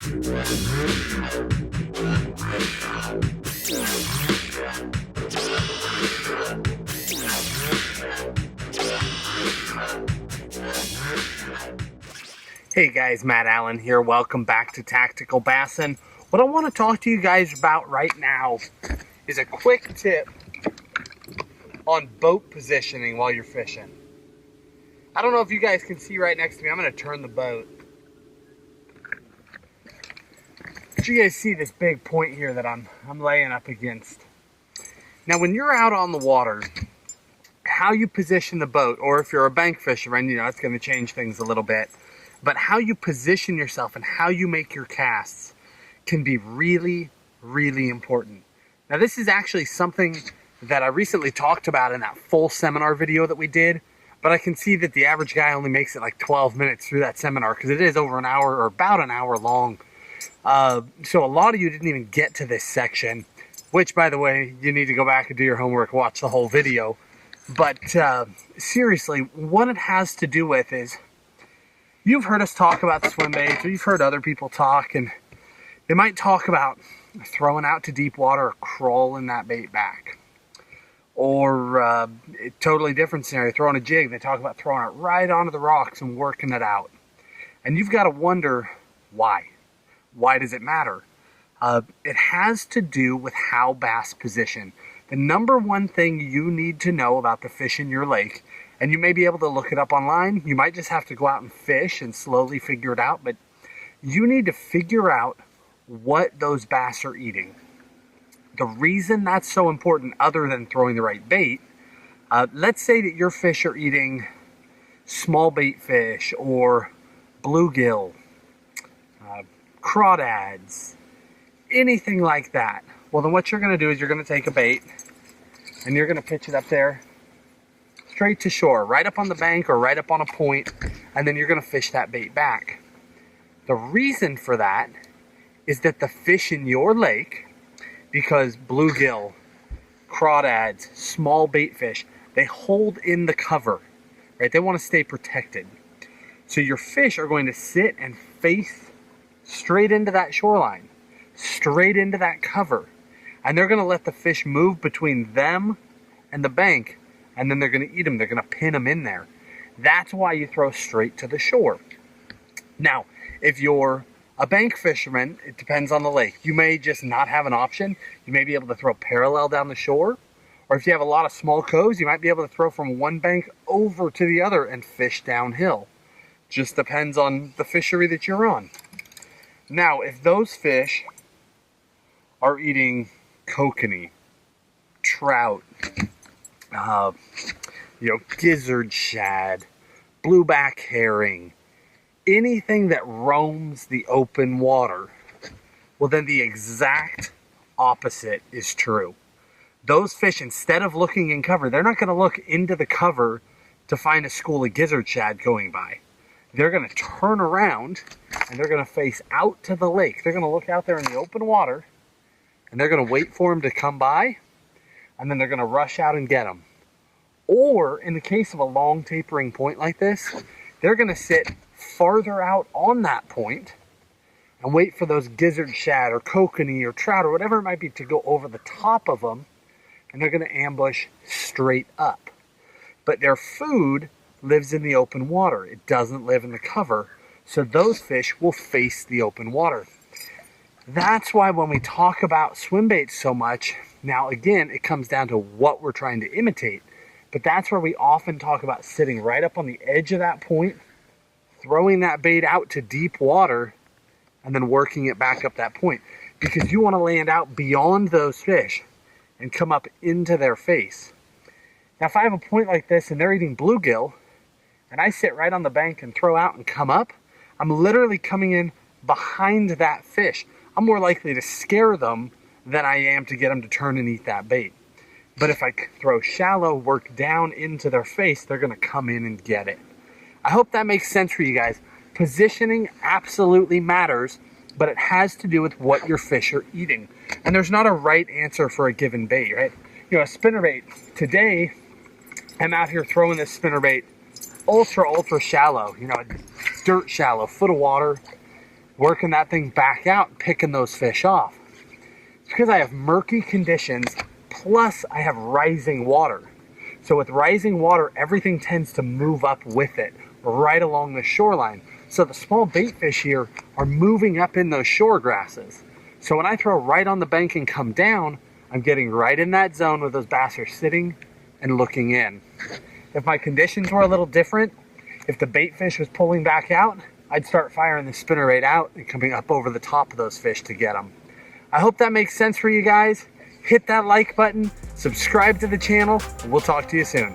Hey guys, Matt Allen here. Welcome back to Tactical Bassin. What I want to talk to you guys about right now is a quick tip on boat positioning while you're fishing. I don't know if you guys can see right next to me. I'm going to turn the boat. But you guys see this big point here that I'm laying up against. Now when you're out on the water, how you position the boat, or if you're a bank fisherman, you know, it's going to change things a little bit. But how you position yourself and how you make your casts can be really, really important. Now this is actually something that I recently talked about in that full seminar video that we did, but I can see that the average guy only makes it like 12 minutes through that seminar because it is over an hour or about an hour long. So a lot of you didn't even get to this section, which by the way, you need to go back and do your homework, watch the whole video. But seriously, what it has to do with is, you've heard us talk about swim baits, or you've heard other people talk, and they might talk about throwing out to deep water or crawling that bait back. Or a totally different scenario, throwing a jig. They talk about throwing it right onto the rocks and working it out. And you've got to wonder why. Why does it matter? It has to do with how bass position. The number one thing you need to know about the fish in your lake, and you may be able to look it up online, you might just have to go out and fish and slowly figure it out, but you need to figure out what those bass are eating. The reason that's so important, other than throwing the right bait, let's say that your fish are eating small bait fish or bluegill, crawdads, anything like that. Well, then what you're going to do is you're going to take a bait and you're going to pitch it up there straight to shore, right up on the bank or right up on a point, and then you're going to fish that bait back. The reason for that is that the fish in your lake, because bluegill, crawdads, small bait fish, they hold in the cover, right? They want to stay protected. So your fish are going to sit and face straight into that shoreline, straight into that cover, and they're going to let the fish move between them and the bank, and then they're going to eat them. They're going to pin them in there. That's why you throw straight to the shore. Now, if you're a bank fisherman, it depends on the lake. You may just not have an option. You may be able to throw parallel down the shore. Or if you have a lot of small coves, you might be able to throw from one bank over to the other and fish downhill. Just depends on the fishery that you're on. Now, if those fish are eating kokanee, trout, gizzard, shad, blueback herring, anything that roams the open water, well then the exact opposite is true. Those fish, instead of looking in cover, they're not going to look into the cover to find a school of gizzard shad going by. They're going to turn around and they're going to face out to the lake. They're going to look out there in the open water and they're going to wait for them to come by, and then they're going to rush out and get them. Or in the case of a long tapering point like this, they're going to sit farther out on that point and wait for those gizzard shad or kokanee or trout or whatever it might be to go over the top of them, and they're going to ambush straight up. But their food lives in the open water. It doesn't live in the cover, so those fish will face the open water. That's why when we talk about swim baits so much, now again, it comes down to what we're trying to imitate. But that's where we often talk about sitting right up on the edge of that point, throwing that bait out to deep water, and then working it back up that point. Because you want to land out beyond those fish and come up into their face. Now if I have a point like this and they're eating bluegill, and I sit right on the bank and throw out and come up, I'm literally coming in behind that fish. I'm more likely to scare them than I am to get them to turn and eat that bait. But if I throw shallow, work down into their face, they're going to come in and get it. I hope that makes sense for you guys. Positioning absolutely matters, but it has to do with what your fish are eating. And there's not a right answer for a given bait, right? You know, a spinnerbait. Today, I'm out here throwing this spinnerbait ultra shallow, you know, dirt shallow, foot of water. working that thing back out and picking those fish off. It's because I have murky conditions, plus I have rising water. So with rising water, everything tends to move up with it right along the shoreline. So the small bait fish here are moving up in those shore grasses. So when I throw right on the bank and come down, I'm getting right in that zone where those bass are sitting and looking in. If my conditions were a little different, if the bait fish was pulling back out, I'd start firing the spinnerbait out and coming up over the top of those fish to get them. I hope that makes sense for you guys. Hit that like button, subscribe to the channel, and we'll talk to you soon.